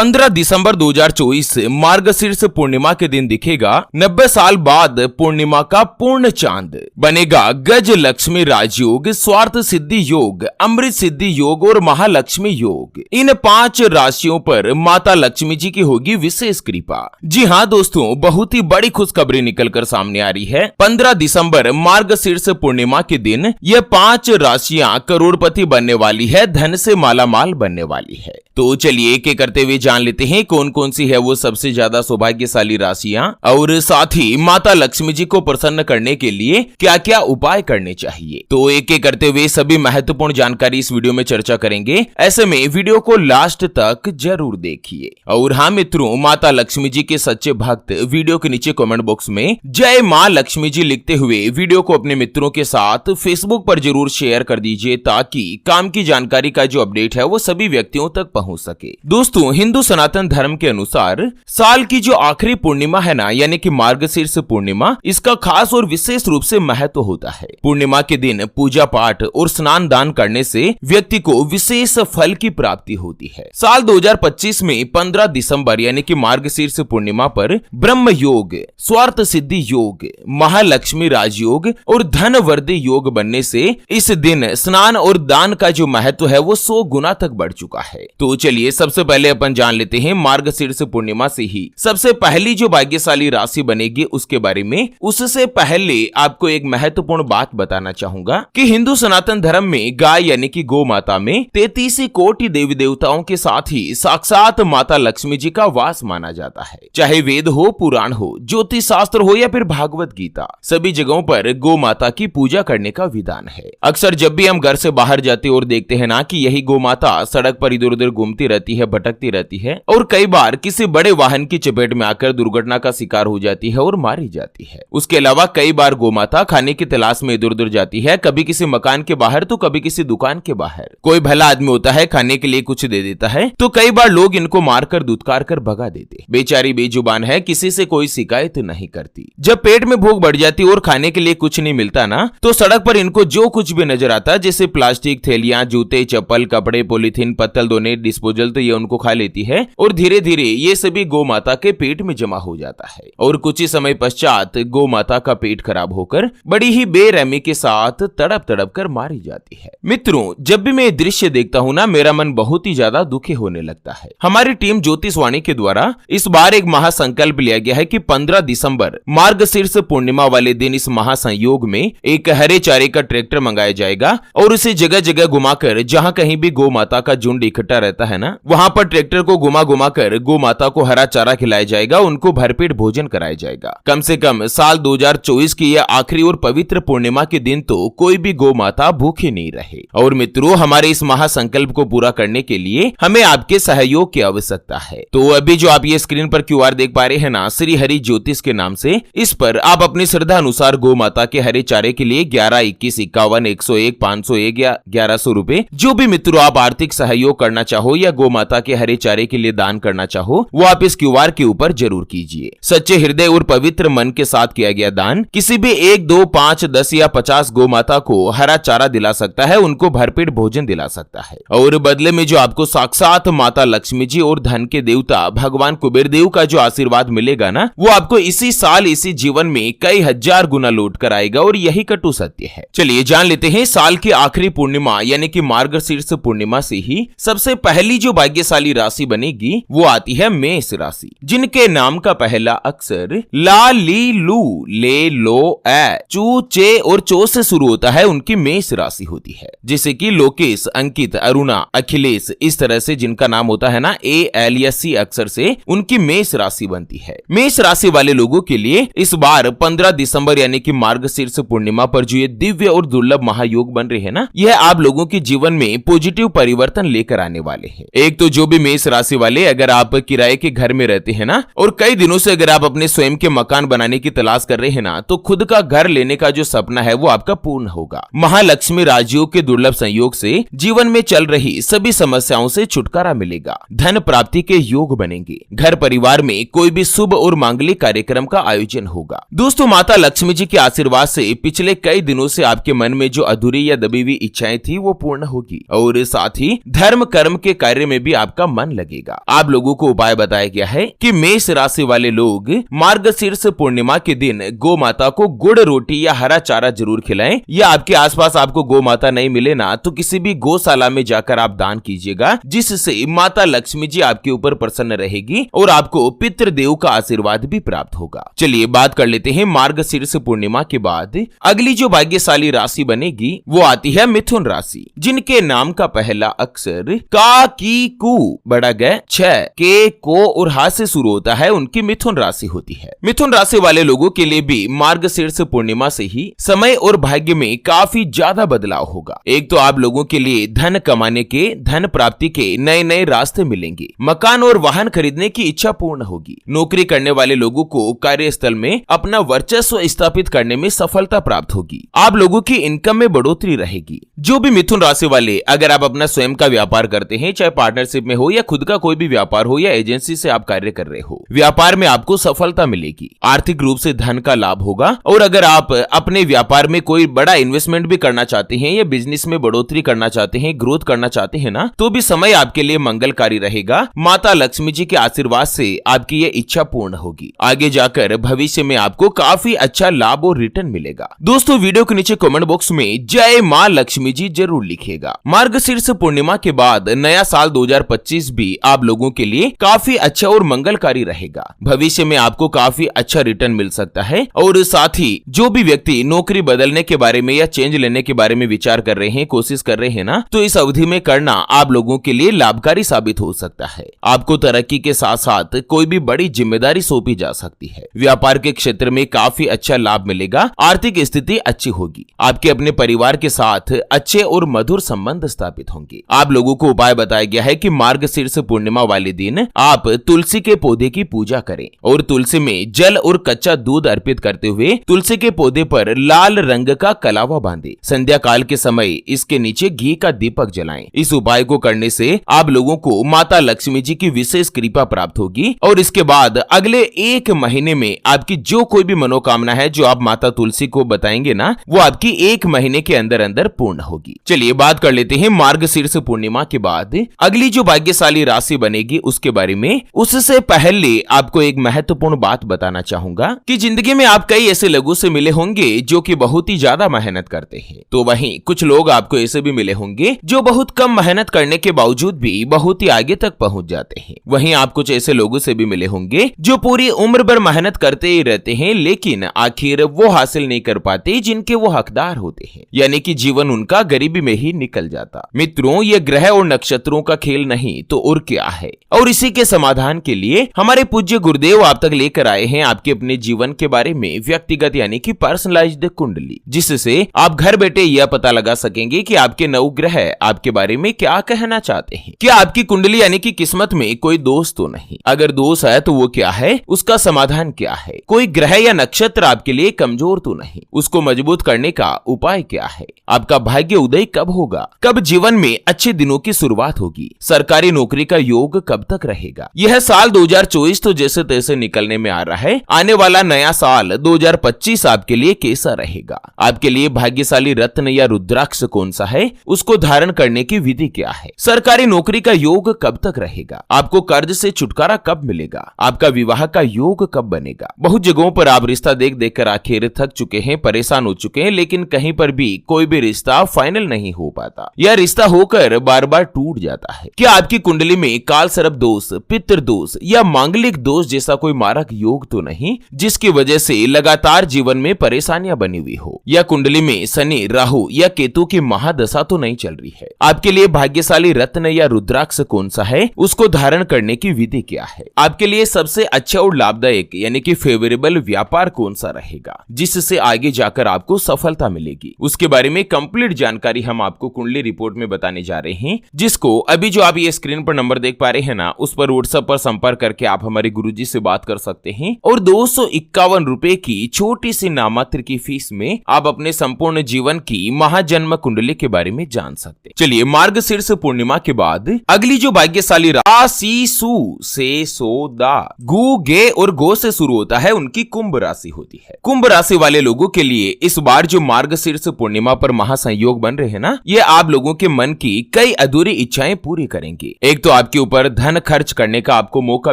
15 दिसंबर 2024 मार्गशीर्ष पूर्णिमा के दिन दिखेगा 90 साल बाद पूर्णिमा का पूर्ण चांद। बनेगा गज लक्ष्मी राजयोग, स्वार्थ सिद्धि योग, अमृत सिद्धि योग और महालक्ष्मी योग। इन 5 राशियों पर माता लक्ष्मी जी की होगी विशेष कृपा। जी हाँ दोस्तों, बहुत ही बड़ी खुशखबरी निकलकर सामने आ रही है। 15 दिसंबर मार्गशीर्ष पूर्णिमा के दिन ये 5 राशियां करोड़पति बनने वाली है, धन से मालामाल बनने वाली है। तो चलिए एक एक करते हुए जान लेते हैं कौन कौन सी है वो सबसे ज्यादा सौभाग्यशाली राशियां, और साथ ही माता लक्ष्मी जी को प्रसन्न करने के लिए क्या क्या उपाय करने चाहिए। तो एक एक करते हुए सभी महत्वपूर्ण जानकारी इस वीडियो में चर्चा करेंगे। ऐसे में वीडियो को लास्ट तक जरूर देखिए। और हाँ मित्रों, माता लक्ष्मी जी के सच्चे भक्त वीडियो के नीचे कमेंट बॉक्स में जय माँ लक्ष्मी जी लिखते हुए वीडियो को अपने मित्रों के साथ फेसबुक पर जरूर शेयर कर दीजिए, ताकि काम की जानकारी का जो अपडेट है वो सभी व्यक्तियों तक पहुंच सके। दोस्तों, हिंदू सनातन धर्म के अनुसार साल की जो आखिरी पूर्णिमा है ना, यानी कि मार्गशीर्ष पूर्णिमा, इसका खास और विशेष रूप से महत्व होता है। पूर्णिमा के दिन पूजा पाठ और स्नान दान करने से व्यक्ति को विशेष फल की प्राप्ति होती है। साल 2025 में 15 दिसंबर यानी कि मार्गशीर्ष पूर्णिमा पर ब्रह्म योग, स्वार्थ सिद्धि योग, महालक्ष्मी राजयोग और धन वृद्धि योग बनने से इस दिन स्नान और दान का जो महत्व है वो 100 गुना तक बढ़ चुका है। तो चलिए सबसे पहले अपन जान लेते हैं मार्गशीर्ष पूर्णिमा से ही सबसे पहली जो भाग्यशाली राशि बनेगी उसके बारे में। उससे पहले आपको एक महत्वपूर्ण बात बताना चाहूंगा कि हिंदू सनातन धर्म में गाय यानी कि गौ माता में 33 कोटि देवी देवताओं के साथ ही साक्षात माता लक्ष्मी जी का वास माना जाता है। चाहे वेद हो, पुराण हो, ज्योतिष शास्त्र हो या फिर भागवत गीता, सभी जगहों पर गौ माता की पूजा करने का विधान है। अक्सर जब भी हम घर से बाहर जाते और देखते हैं ना कि यही गौ माता सड़क पर इधर उधर घूमती रहती है, भटकती रहती है और कई बार किसी बड़े वाहन की चपेट में आकर दुर्घटना का शिकार हो जाती है और मारी जाती है। उसके अलावा कई बार गौ माता खाने की तलाश में इधर उधर जाती है, कभी किसी मकान के बाहर तो कभी किसी दुकान के बाहर। कोई भला आदमी होता है, खाने के लिए कुछ दे देता है तो कई बार लोग इनको मारकर दुत्कार कर भगा देते। बेचारी बेजुबान है, किसी से कोई शिकायत नहीं करती। जब पेट में भूख बढ़ जाती और खाने के लिए कुछ नहीं मिलता ना, तो सड़क पर इनको जो कुछ भी नजर आता, जैसे प्लास्टिक थैलियां, जूते, चप्पल, कपड़े, पॉलीथीन, पत्तल, दोने, डिस्पोजल, तो ये उनको खा लेती है और धीरे धीरे ये सभी गौ माता के पेट में जमा हो जाता है और कुछ ही समय पश्चात गौ माता का पेट खराब होकर बड़ी ही बेरहमी के साथ तड़प तड़प कर मारी जाती है। मित्रों, जब भी मैं ये दृश्य देखता हूँ ना, मेरा मन बहुत ही ज्यादा दुखी होने लगता है। हमारी टीम ज्योतिषवाणी के द्वारा इस बार एक महासंकल्प लिया गया है कि 15 दिसंबर मार्गशीर्ष पूर्णिमा वाले दिन इस महासंयोग में एक हरे चारे का ट्रैक्टर मंगाया जाएगा और उसे जगह जगह घुमाकर, जहाँ कहीं भी गौ माता का झुंड इकट्ठा रहता है ना, वहां पर ट्रैक्टर को घुमा घुमा कर गौ माता को हरा चारा खिलाया जाएगा, उनको भरपेट भोजन कराया जाएगा। कम से कम साल 2024 की यह आखिरी और पवित्र पूर्णिमा के दिन तो कोई भी गौ माता भूखी नहीं रहे। और मित्रों, हमारे इस महासंकल्प को पूरा करने के लिए हमें आपके सहयोग की आवश्यकता है। तो अभी जो आप ये स्क्रीन पर QR देख पा रहे हैं ना, श्री हरि ज्योतिष के नाम से, इस पर आप अपनी श्रद्धा अनुसार गौ माता के हरे चारे के लिए 11, 21, 51, 101, 501 या 1100 रुपए, जो भी मित्रों आप आर्थिक सहयोग करना चाहो या गौ माता के हरे चारे के लिए दान करना चाहो, वो आप इस QR के ऊपर जरूर कीजिए। सच्चे हृदय और पवित्र मन के साथ किया गया दान किसी भी 1, 2, 5, 10 या 50 गौ माता को हरा चारा दिला सकता है, उनको भरपेट भोजन दिला सकता है। और बदले में जो आपको साक्षात माता लक्ष्मी जी और धन के देवता भगवान कुबेर देव का जो आशीर्वाद मिलेगा ना, वो आपको इसी साल इसी जीवन में कई हजार गुना लौट कर आएगा और यही कटु सत्य है। चलिए जान लेते हैं साल की आखिरी पूर्णिमा यानी कि मार्गशीर्ष पूर्णिमा से ही सबसे पहली जो भाग्यशाली राशि बनेगी वो आती है मेष राशि, जिनके नाम का पहला अक्षर ला, ली, लू, ले, लो, ए, चू, चे और चो से शुरू होता है, उनकी मेष राशि होती है। जैसे कि लोकेश, अंकित, अरुणा, अखिलेश, इस तरह से जिनका नाम होता है ना A, L या C अक्षर से, उनकी मेष राशि बनती है। मेष राशि वाले लोगों के लिए इस बार 15 दिसंबर यानी कि मार्गशीर्ष पूर्णिमा पर जो ये दिव्य और दुर्लभ महायोग बन रहे हैं ना, यह आप लोगों के जीवन में पॉजिटिव परिवर्तन लेकर आने वाले हैं। एक तो जो भी मेष राशि वाले, अगर आप किराए के घर में रहते हैं ना और कई दिनों से अगर आप अपने स्वयं के मकान बनाने की तलाश कर रहे हैं ना, तो खुद का घर लेने का जो सपना है वो आपका पूर्ण होगा। महालक्ष्मी राजयोग के दुर्लभ संयोग से जीवन में चल रही सभी समस्याओं से छुटकारा मिलेगा। धन प्राप्ति के योग बनेंगे। घर परिवार में कोई भी शुभ और मांगलिक कार्यक्रम का आयोजन होगा। दोस्तों, माता लक्ष्मी जी के आशीर्वाद से पिछले कई दिनों से आपके मन में जो अधूरी या दबी हुई इच्छाएं थी वो पूर्ण होगी और साथ ही धर्म कर्म के कार्य में भी आपका मन लगेगा। लगेगा। आप लोगों को उपाय बताया गया है कि मेष राशि वाले लोग मार्गशीर्ष पूर्णिमा के दिन गौ माता को गुड़ रोटी या हरा चारा जरूर खिलाएं, या आपके आसपास आपको गौ माता नहीं मिले ना तो किसी भी गौशाला में जाकर आप दान कीजिएगा, जिससे माता लक्ष्मी जी आपके ऊपर प्रसन्न रहेगी और आपको पितृदेव का आशीर्वाद भी प्राप्त होगा। चलिए बात कर लेते हैं मार्गशीर्ष पूर्णिमा के बाद अगली जो भाग्यशाली राशि बनेगी वो आती है मिथुन राशि, जिनके नाम का पहला अक्षर का, की, कु, बड़ा ग, छ, के, को और हा से शुरू होता है, उनकी मिथुन राशि होती है। मिथुन राशि वाले लोगों के लिए भी मार्गशीर्ष पूर्णिमा से ही समय और भाग्य में काफी ज्यादा बदलाव होगा। एक तो आप लोगों के लिए धन कमाने के, धन प्राप्ति के नए नए रास्ते मिलेंगे, मकान और वाहन खरीदने की इच्छा पूर्ण होगी। नौकरी करने वाले लोगों को कार्यस्थल में अपना वर्चस्व स्थापित करने में सफलता प्राप्त होगी। आप लोगों की इनकम में बढ़ोतरी रहेगी। जो भी मिथुन राशि वाले अगर आप अपना स्वयं का व्यापार करते हैं, चाहे पार्टनरशिप में हो या खुद का कोई भी व्यापार हो या एजेंसी से आप कार्य कर रहे हो, व्यापार में आपको सफलता मिलेगी, आर्थिक रूप से धन का लाभ होगा। और अगर आप अपने व्यापार में कोई बड़ा इन्वेस्टमेंट भी करना चाहते हैं या बिजनेस में बढ़ोतरी करना चाहते हैं, ग्रोथ करना चाहते हैं ना, तो भी समय आपके लिए मंगलकारी रहेगा। माता लक्ष्मी जी के आशीर्वाद से आपकी ये इच्छा पूर्ण होगी। आगे जाकर भविष्य में आपको काफी अच्छा लाभ और रिटर्न मिलेगा। दोस्तों वीडियो के नीचे कमेंट बॉक्स में जय मां लक्ष्मी जी जरूर लिखिएगा। मार्गशीर्ष पूर्णिमा के बाद नया साल 2025 भी आप लोगों के लिए काफी अच्छा और मंगलकारी रहेगा। भविष्य में आपको काफी अच्छा रिटर्न मिल सकता है। और साथ ही जो भी व्यक्ति नौकरी बदलने के बारे में या चेंज लेने के बारे में विचार कर रहे हैं, कोशिश कर रहे हैं ना, तो इस अवधि में करना आप लोगों के लिए लाभकारी साबित हो सकता है। आपको तरक्की के साथ साथ कोई भी बड़ी जिम्मेदारी सौंपी जा सकती है। व्यापार के क्षेत्र में काफी अच्छा लाभ मिलेगा। आर्थिक स्थिति अच्छी होगी। आपके अपने परिवार के साथ अच्छे और मधुर संबंध स्थापित होंगे। आप लोगों को उपाय बताया गया है कि मार्गशीर्ष पूर्णिमा वाले दिन आप तुलसी के पौधे की पूजा करें और तुलसी में जल और कच्चा दूध अर्पित करते हुए तुलसी के पौधे पर लाल रंग का कलावा बांधे। संध्या काल के समय इसके नीचे घी का दीपक जलाएं। इस उपाय को करने से आप लोगों को माता लक्ष्मी जी की विशेष कृपा प्राप्त होगी और इसके बाद अगले 1 महीने में आपकी जो कोई भी मनोकामना है जो आप माता तुलसी को बताएंगे ना, वो आपकी 1 महीने के अंदर अंदर पूर्ण होगी। चलिए बात कर लेते हैं मार्गशीर्ष पूर्णिमा के बाद अगली जो भाग्यशाली राशि बनेगी उसके बारे में। उससे पहले आपको एक महत्वपूर्ण बात बताना चाहूंगा कि जिंदगी में आप कई ऐसे लोगों से मिले होंगे जो कि बहुत ही ज्यादा मेहनत करते हैं, तो वहीं कुछ लोग आपको ऐसे भी मिले होंगे जो बहुत कम मेहनत करने के बावजूद भी बहुत ही आगे तक पहुंच जाते हैं। वहीं आप कुछ ऐसे लोगों से भी मिले होंगे जो पूरी उम्र भर मेहनत करते ही रहते हैं, लेकिन आखिर वो हासिल नहीं कर पाते जिनके वो हकदार होते हैं, यानी कि जीवन उनका गरीबी में ही निकल जाता। मित्रों, ये ग्रह और नक्षत्रों का खेल नहीं तो और क्या है। और इसी के समाधान के लिए हमारे पूज्य गुरुदेव आप तक लेकर आए हैं आपके अपने जीवन के बारे में व्यक्तिगत यानी कि पर्सनलाइज्ड कुंडली, जिससे आप घर बैठे यह पता लगा सकेंगे कि आपके नवग्रह आपके बारे में क्या कहना चाहते हैं। क्या आपकी कुंडली यानी कि किस्मत में कोई दोष तो नहीं? अगर दोष है तो वो क्या है, उसका समाधान क्या है? कोई ग्रह या नक्षत्र आपके लिए कमजोर तो नहीं, उसको मजबूत करने का उपाय क्या है? आपका भाग्य उदय कब होगा? कब जीवन में अच्छे दिनों की शुरुआत होगी? सरकारी नौकरी का योग कब तक रहेगा? यह साल 2024 तो जैसे तैसे निकलने में आ रहा है। आने वाला नया साल 2025 आपके लिए कैसा रहेगा? आपके लिए भाग्यशाली रत्न या रुद्राक्ष कौन सा है? उसको धारण करने की विधि क्या है? सरकारी नौकरी का योग कब तक रहेगा? आपको कर्ज से छुटकारा कब मिलेगा? आपका विवाह का योग कब बनेगा? बहुत जगहों पर आप रिश्ता देख देख कर आखिर थक चुके हैं, परेशान हो चुके हैं, लेकिन कहीं पर भी कोई भी रिश्ता फाइनल नहीं हो पाता। यह रिश्ता होकर बार बार टूट जाता है। क्या आपकी कुंडली में काल सर्प दोष, पितृ दोष या मांगलिक दोष जैसा कोई मारक योग तो नहीं, जिसकी वजह से लगातार जीवन में परेशानियां बनी हुई हो? या कुंडली में शनि, राहु या केतु की महादशा तो नहीं चल रही है? आपके लिए भाग्यशाली रत्न या रुद्राक्ष कौन सा है? उसको धारण करने की विधि क्या है? आपके लिए सबसे अच्छा और लाभदायक यानी कि फेवरेबल व्यापार कौन सा रहेगा, जिससे आगे जाकर आपको सफलता मिलेगी? उसके बारे में कंप्लीट जानकारी हम आपको कुंडली रिपोर्ट में बताने जा रहे हैं, जिसको अभी जो आप ये स्क्रीन पर नंबर देख पा रहे हैं ना, उस पर व्हाट्सएप पर संपर्क करके आप हमारे गुरुजी से बात कर सकते हैं और 251 रुपए की छोटी सी नामात्र की फीस में आप अपने संपूर्ण जीवन की महाजन्म कुंडली के बारे में जान सकते हैं। चलिए मार्गशीर्ष पूर्णिमा के बाद अगली जो भाग्यशाली राशि सु से सोदा गु गे और गो से शुरू होता है, उनकी कुंभ राशि होती है। कुंभ राशि वाले लोगों के लिए इस बार जो मार्गशीर्ष पूर्णिमा पर महासंयोग बन रहे हैं ना, ये आप लोगों के मन की कई अधूरी इच्छाएं पूरी करेंगे। एक तो दोस्तों आपके ऊपर धन खर्च करने का आपको मौका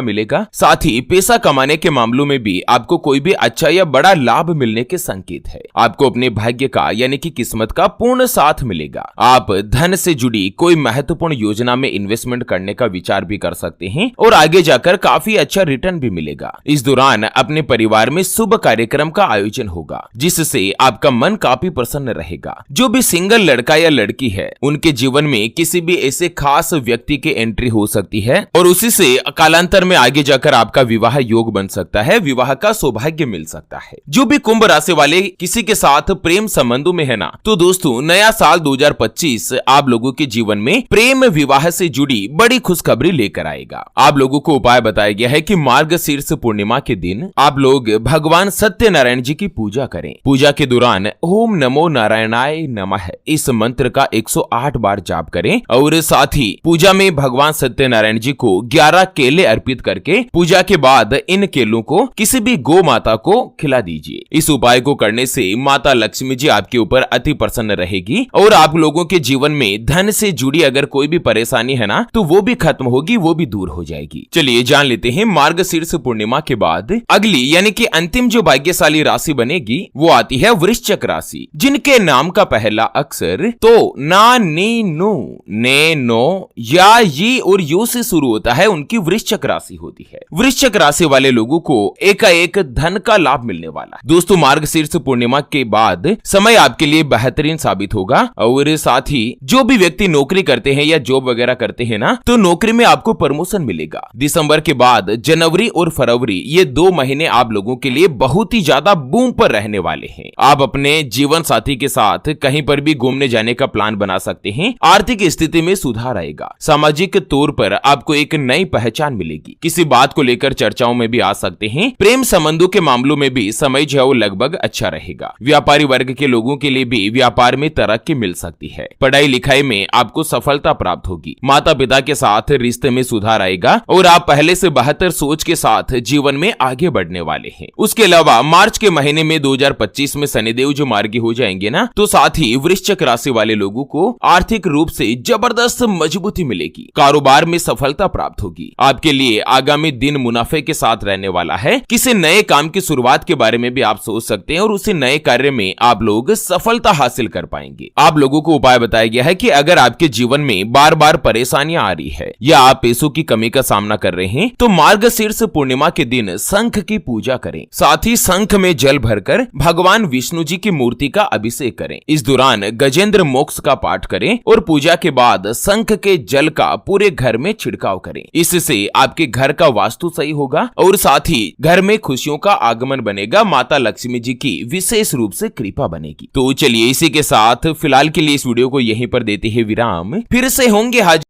मिलेगा। साथ ही पैसा कमाने के मामलों में भी आपको कोई भी अच्छा या बड़ा लाभ मिलने के संकेत है। आपको अपने भाग्य का यानी कि किस्मत का पूर्ण साथ मिलेगा। आप धन से जुड़ी कोई महत्वपूर्ण योजना में इन्वेस्टमेंट करने का विचार भी कर सकते हैं और आगे जाकर काफी अच्छा रिटर्न भी मिलेगा। इस दौरान अपने परिवार में शुभ कार्यक्रम का आयोजन होगा, जिससे आपका मन काफी प्रसन्न रहेगा। जो भी सिंगल लड़का या लड़की है, उनके जीवन में किसी भी ऐसे खास व्यक्ति की एंट्री हो सकती है और उसी से कालांतर में आगे जाकर आपका विवाह योग बन सकता है, विवाह का सौभाग्य मिल सकता है। जो भी कुंभ राशि वाले किसी के साथ प्रेम संबंधों में है ना, तो दोस्तों नया साल 2025 आप लोगों के जीवन में प्रेम विवाह से जुड़ी बड़ी खुशखबरी लेकर आएगा। आप लोगों को उपाय बताया गया है कि मार्गशीर्ष पूर्णिमा के दिन आप लोग भगवान सत्यनारायण जी की पूजा करें। पूजा के दौरान ओम नमो नारायणाय नमः इस मंत्र का 108 बार जाप करें और साथ ही पूजा में भगवान सत्यनारायण जी को 11 केले अर्पित करके पूजा के बाद इन केलों को किसी भी गौ माता को खिला दीजिए। इस उपाय को करने से माता लक्ष्मी जी आपके ऊपर अति प्रसन्न रहेगी और आप लोगों के जीवन में धन से जुड़ी अगर कोई भी परेशानी है ना, तो वो भी खत्म होगी, वो भी दूर हो जाएगी। चलिए जान लेते हैं मार्गशीर्ष पूर्णिमा के बाद अगली यानी कि अंतिम जो भाग्यशाली राशि बनेगी वो आती है वृश्चिक राशि, जिनके नाम का पहला अक्षर तो ना, नी, नु, ने, नो या ये और यू से शुरू होता है, उनकी वृश्चिक राशि होती है। वृश्चिक राशि वाले लोगों को एकाएक धन का लाभ मिलने वाला। दोस्तों मार्गशीर्ष पूर्णिमा के बाद समय आपके लिए बेहतरीन साबित होगा और साथ ही जो भी व्यक्ति नौकरी करते हैं या जॉब वगैरह करते हैं ना, तो नौकरी में आपको प्रमोशन मिलेगा। दिसंबर के बाद जनवरी और फरवरी ये 2 महीने आप लोगों के लिए बहुत ही ज्यादा बूम पर रहने वाले हैं। आप अपने जीवन साथी के साथ कहीं पर भी घूमने जाने का प्लान बना सकते हैं। आर्थिक स्थिति में सुधार आएगा। सामाजिक तौर पर आपको एक नई पहचान मिलेगी। किसी बात को लेकर चर्चाओं में भी आ सकते हैं। प्रेम संबंधों के मामलों में भी समय जो है वो लगभग अच्छा रहेगा। व्यापारी वर्ग के लोगों के लिए भी व्यापार में तरक्की मिल सकती है। पढ़ाई लिखाई में आपको सफलता प्राप्त होगी। माता पिता के साथ रिश्ते में सुधार आएगा और आप पहले से बेहतर सोच के साथ जीवन में आगे बढ़ने वाले हैं। उसके अलावा मार्च के महीने में 2025 में शनिदेव जो मार्गी हो जाएंगे ना, तो साथ ही वृश्चिक राशि वाले लोगों को आर्थिक रूप से जबरदस्त मजबूती मिलेगी। कारोबार में सफलता प्राप्त होगी। आपके लिए आगामी दिन मुनाफे के साथ रहने वाला है। किसी नए काम की शुरुआत के बारे में भी आप सोच सकते हैं और उसी नए कार्य में आप लोग सफलता हासिल कर पाएंगे। आप लोगों को उपाय बताया गया है कि अगर आपके जीवन में बार बार परेशानियां आ रही है या आप पैसों की कमी का सामना कर रहे हैं, तो मार्गशीर्ष पूर्णिमा के दिन शंख की पूजा करें। साथ ही शंख में जल भरकर भगवान विष्णु जी की मूर्ति का अभिषेक करें। इस दौरान गजेंद्र मोक्ष का पाठ करें और पूजा के बाद शंख के जल का पूरे घर में छिड़काव करें। इससे आपके घर का वास्तु सही होगा और साथ ही घर में खुशियों का आगमन बनेगा। माता लक्ष्मी जी की विशेष रूप से कृपा बनेगी। तो चलिए इसी के साथ फिलहाल के लिए इस वीडियो को यहीं पर देते हैं विराम। फिर से होंगे हाजिर